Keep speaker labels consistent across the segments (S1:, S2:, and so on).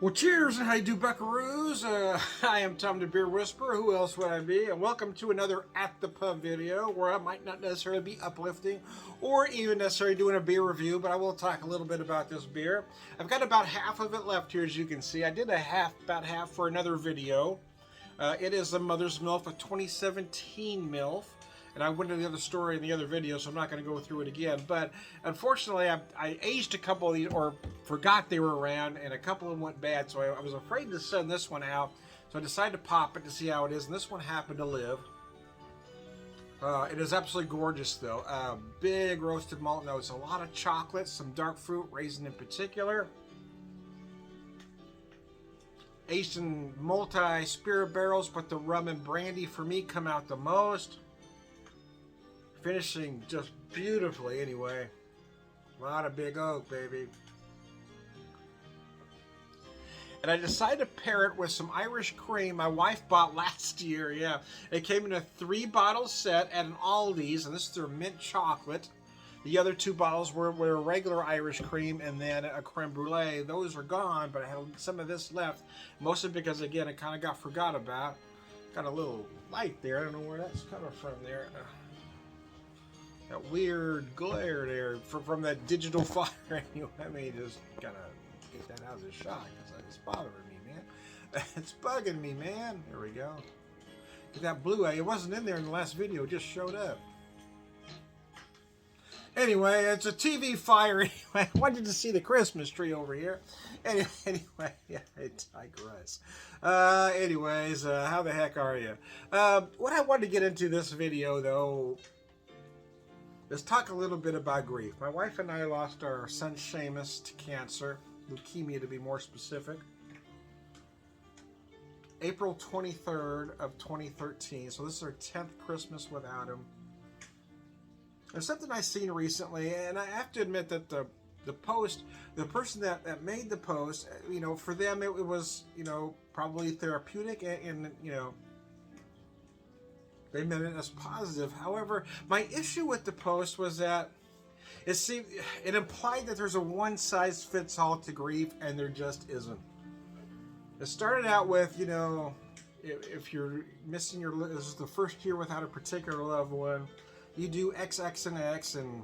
S1: Well, cheers and how you do, buckaroos? I am Tom the Beer Whisperer. Who else would I be? And welcome to another At the Pub video where I might not necessarily be uplifting or even necessarily doing a beer review, but I will talk a little bit about this beer. I've got about half of it left here, as you can see. I did about half for another video. It is a Mother's Milk, a 2017 MILF. And I went into the other story in the other video, so I'm not going to go through it again. But unfortunately, I aged a couple of these, or forgot they were around, and a couple of them went bad. So I was afraid to send this one out. So I decided to pop it to see how it is, and this one happened to live. It is absolutely gorgeous, though. Big roasted malt notes, a lot of chocolate, some dark fruit, raisin in particular. Aged in multi-spirit barrels, but the rum and brandy for me come out the most. Finishing just beautifully anyway. A lot of big oak, baby. And I decided to pair it with some Irish cream my wife bought last year. Yeah, it came in a 3-bottle set at an Aldi's, and this is their mint chocolate. The other 2 bottles were regular Irish cream and then a creme brulee. Those are gone, but I had some of this left, mostly because, again, it kind of got forgot about. Got a little light there. I don't know where that's coming from there. That weird glare there from that digital fire. Anyway, let me just kind of get that out of the shot because it's bothering me, man. It's bugging me, man. There we go. Get that blue eye. It wasn't in there in the last video. It just showed up. Anyway, it's a TV fire. Anyway, I wanted to see the Christmas tree over here. Anyway, yeah, I digress. Anyways, how the heck are you? What I wanted to get into this video, though, let's talk a little bit about grief. My wife and I lost our son Seamus to cancer, leukemia to be more specific, April 23rd of 2013. So this is our 10th Christmas without him. There's something I've seen recently, and I have to admit that the post, the person that made the post, you know, for them it was, you know, probably therapeutic and you know, they meant it as positive. However, my issue with the post was that it implied that there's a one-size-fits-all to grief, and there just isn't. It started out with, you know, if you're missing this is the first year without a particular loved one, you do X, X, and X, and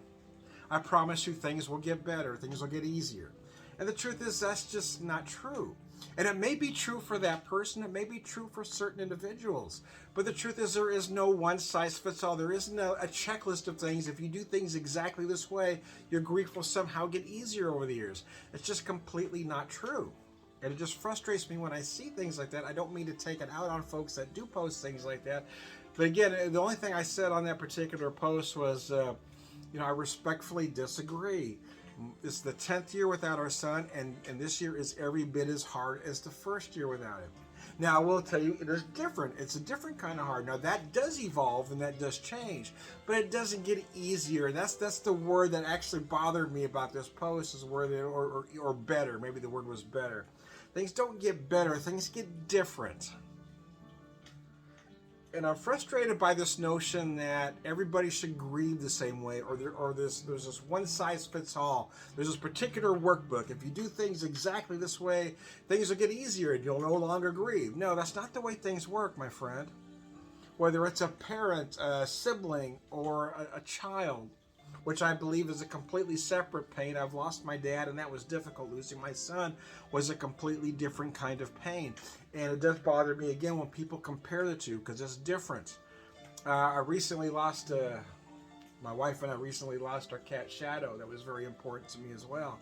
S1: I promise you things will get better, things will get easier. And the truth is that's just not true. And it may be true for that person, it may be true for certain individuals. But the truth is there is no one size fits all. There isn't a checklist of things. If you do things exactly this way, your grief will somehow get easier over the years. It's just completely not true. And it just frustrates me when I see things like that. I don't mean to take it out on folks that do post things like that. But again, the only thing I said on that particular post was, you know, I respectfully disagree. It's the 10th year without our son, and this year is every bit as hard as the first year without him. Now, I will tell you, it is different. It's a different kind of hard. Now, that does evolve and that does change, but it doesn't get easier. And that's the word that actually bothered me about this post, is word or better. Maybe the word was better. Things don't get better. Things get different. And I'm frustrated by this notion that everybody should grieve the same way, or there's this one size fits all. There's this particular workbook. If you do things exactly this way, things will get easier and you'll no longer grieve. No, that's not the way things work, my friend. Whether it's a parent, a sibling, or a child, which I believe is a completely separate pain. I've lost my dad, and that was difficult. Losing my son was a completely different kind of pain. And it does bother me, again, when people compare the two, because it's different. I recently lost, my wife and I recently lost our cat, Shadow. That was very important to me as well.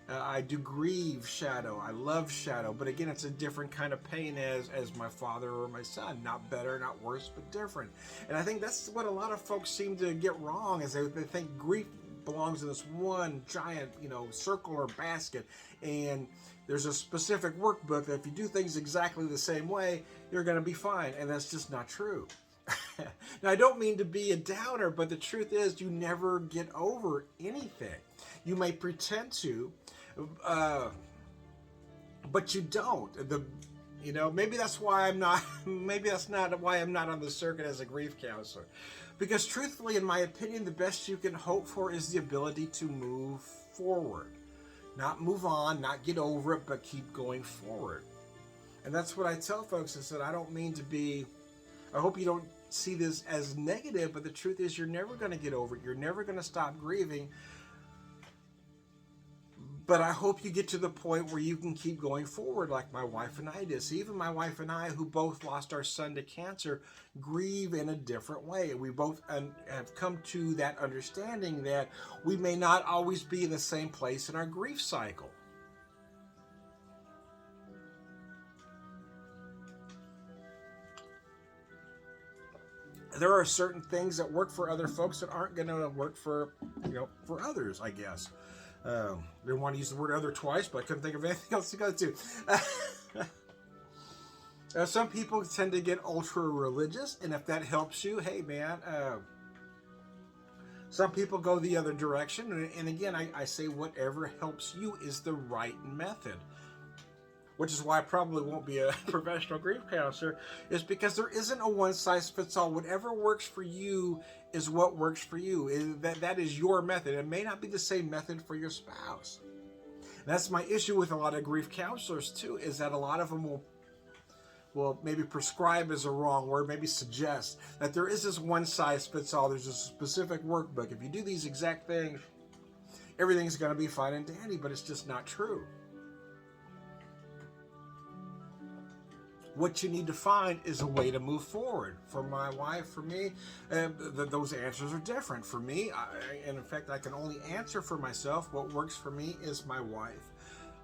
S1: I do grieve Shadow. I love Shadow. But again, it's a different kind of pain as my father or my son. Not better, not worse, but different. And I think that's what a lot of folks seem to get wrong, is they think grief belongs in this one giant, you know, circle or basket. And there's a specific workbook that if you do things exactly the same way, you're going to be fine. And that's just not true. Now, I don't mean to be a downer, but the truth is you never get over anything. You may pretend to, but you don't. You know, maybe that's why I'm not. Maybe that's not why I'm not on the circuit as a grief counselor, because truthfully, in my opinion, the best you can hope for is the ability to move forward. Not move on, not get over it, but keep going forward. And that's what I tell folks is that I don't mean to be, I hope you don't see this as negative, but the truth is you're never going to get over it. You're never going to stop grieving. But I hope you get to the point where you can keep going forward like my wife and I did. So even my wife and I, who both lost our son to cancer, grieve in a different way. We both have come to that understanding that we may not always be in the same place in our grief cycle. There are certain things that work for other folks that aren't going to work for, for others, I guess. Didn't want to use the word other twice, but I couldn't think of anything else to go to. Some people tend to get ultra religious, and if that helps you, hey man. Some people go the other direction, and again, I say whatever helps you is the right method. Which is why I probably won't be a professional grief counselor, is because there isn't a one-size-fits-all. Whatever works for you is what works for you. That is your method. It may not be the same method for your spouse. And that's my issue with a lot of grief counselors too, is that a lot of them will maybe prescribe is a wrong word, maybe suggest that there is this one-size-fits-all. There's a specific workbook. If you do these exact things, everything's going to be fine and dandy, but it's just not true. What you need to find is a way to move forward. For my wife, for me, those answers are different. For me, and in fact, I can only answer for myself. What works for me is my wife,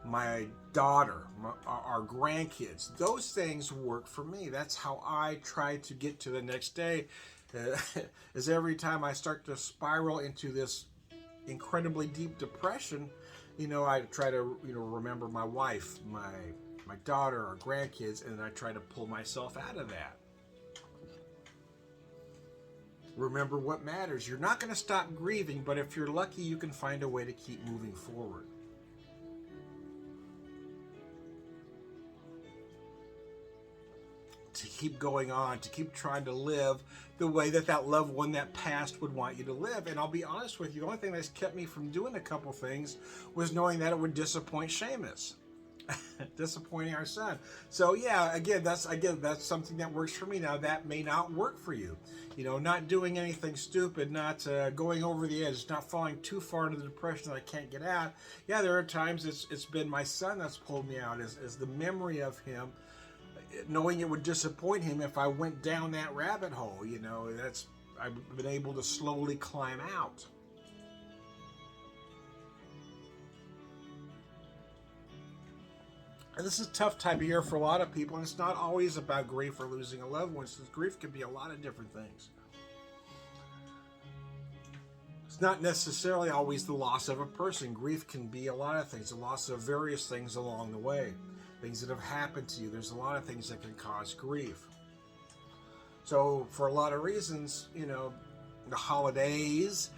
S1: my daughter, our grandkids. Those things work for me. That's how I try to get to the next day. Is every time I start to spiral into this incredibly deep depression, I try to, remember my wife, my daughter, our grandkids, and then I try to pull myself out of that. Remember what matters. You're not going to stop grieving, but if you're lucky, you can find a way to keep moving forward. To keep going on, to keep trying to live the way that loved one that passed would want you to live. And I'll be honest with you, the only thing that's kept me from doing a couple things was knowing that it would disappoint Seamus. Disappointing our son. So yeah, again, that's something that works for me. Now that may not work for you. Not doing anything stupid, not going over the edge, not falling too far into the depression that I can't get out. Yeah, there are times it's been my son that's pulled me out, as the memory of him, knowing it would disappoint him if I went down that rabbit hole. I've been able to slowly climb out. And this is a tough time of year for a lot of people, and it's not always about grief or losing a loved one. Grief can be a lot of different things. It's not necessarily always the loss of a person. Grief can be a lot of things, the loss of various things along the way, things that have happened to you. There's a lot of things that can cause grief. So for a lot of reasons, the holidays,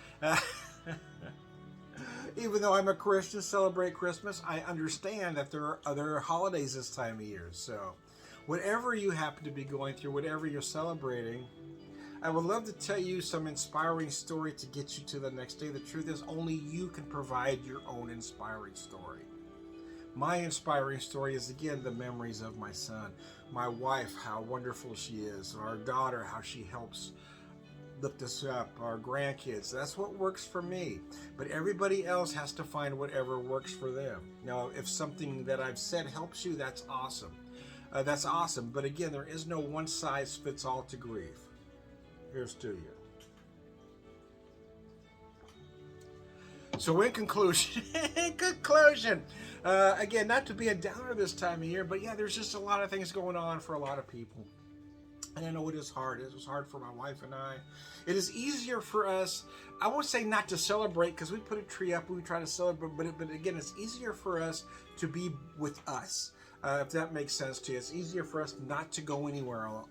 S1: even though I'm a Christian, celebrate Christmas, I understand that there are other holidays this time of year. So whatever you happen to be going through, whatever you're celebrating, I would love to tell you some inspiring story to get you to the next day. The truth is, only you can provide your own inspiring story. My inspiring story is, again, the memories of my son, my wife, how wonderful she is, our daughter, how she helps lift us up, our grandkids. That's what works for me. But everybody else has to find whatever works for them. Now, if something that I've said helps you, that's awesome. That's awesome. But again, there is no one size fits all to grief. Here's to you. So in conclusion, again, not to be a downer this time of year, but yeah, there's just a lot of things going on for a lot of people. And I know it is hard. It was hard for my wife and I. It is easier for us, I won't say not to celebrate, because we put a tree up, we try to celebrate, but again, it's easier for us to be with us, if that makes sense to you. It's easier for us not to go anywhere on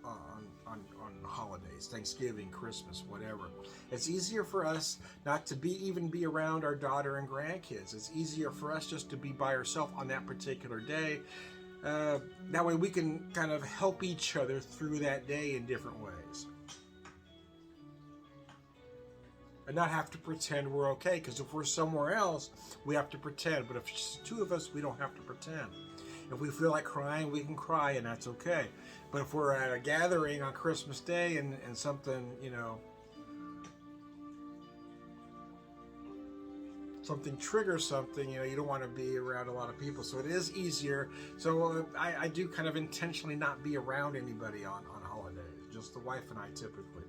S1: holidays, Thanksgiving, Christmas, whatever. It's easier for us not to even be around our daughter and grandkids. It's easier for us just to be by ourselves on that particular day. That way we can kind of help each other through that day in different ways. and not have to pretend we're okay. Because if we're somewhere else, we have to pretend. But if it's just two of us, we don't have to pretend. If we feel like crying, we can cry, and that's okay. But if we're at a gathering on Christmas Day and something, something triggers something, you don't want to be around a lot of people. So it is easier. So I do kind of intentionally not be around anybody on holidays, just the wife and I typically.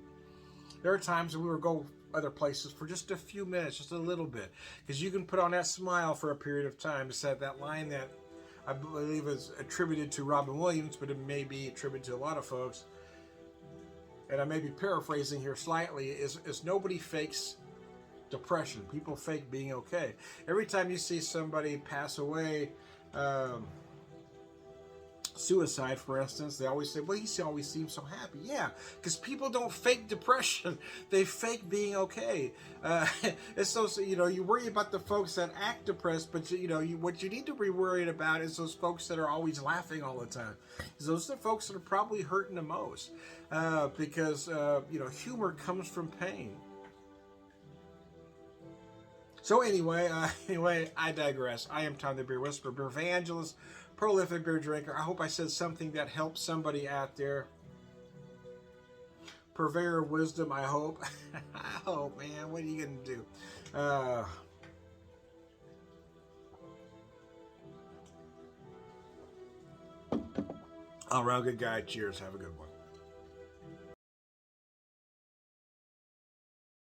S1: There are times when we will go other places for just a few minutes, just a little bit, because you can put on that smile for a period of time. It's that line that I believe is attributed to Robin Williams, but it may be attributed to a lot of folks. And I may be paraphrasing here slightly, is nobody fakes depression. People fake being okay. Every time you see somebody pass away, suicide, for instance, they always say, well, he always seems so happy. Yeah, because people don't fake depression. They fake being okay. It's so, you worry about the folks that act depressed, but what you need to be worried about is those folks that are always laughing all the time. Those are the folks that are probably hurting the most, because humor comes from pain. So anyway, I digress. I am Tom the Beer Whisperer, beer evangelist, prolific beer drinker. I hope I said something that helps somebody out there. Purveyor of wisdom, I hope. I hope, man. What are you going to do? All right, good guy. Cheers. Have a good one.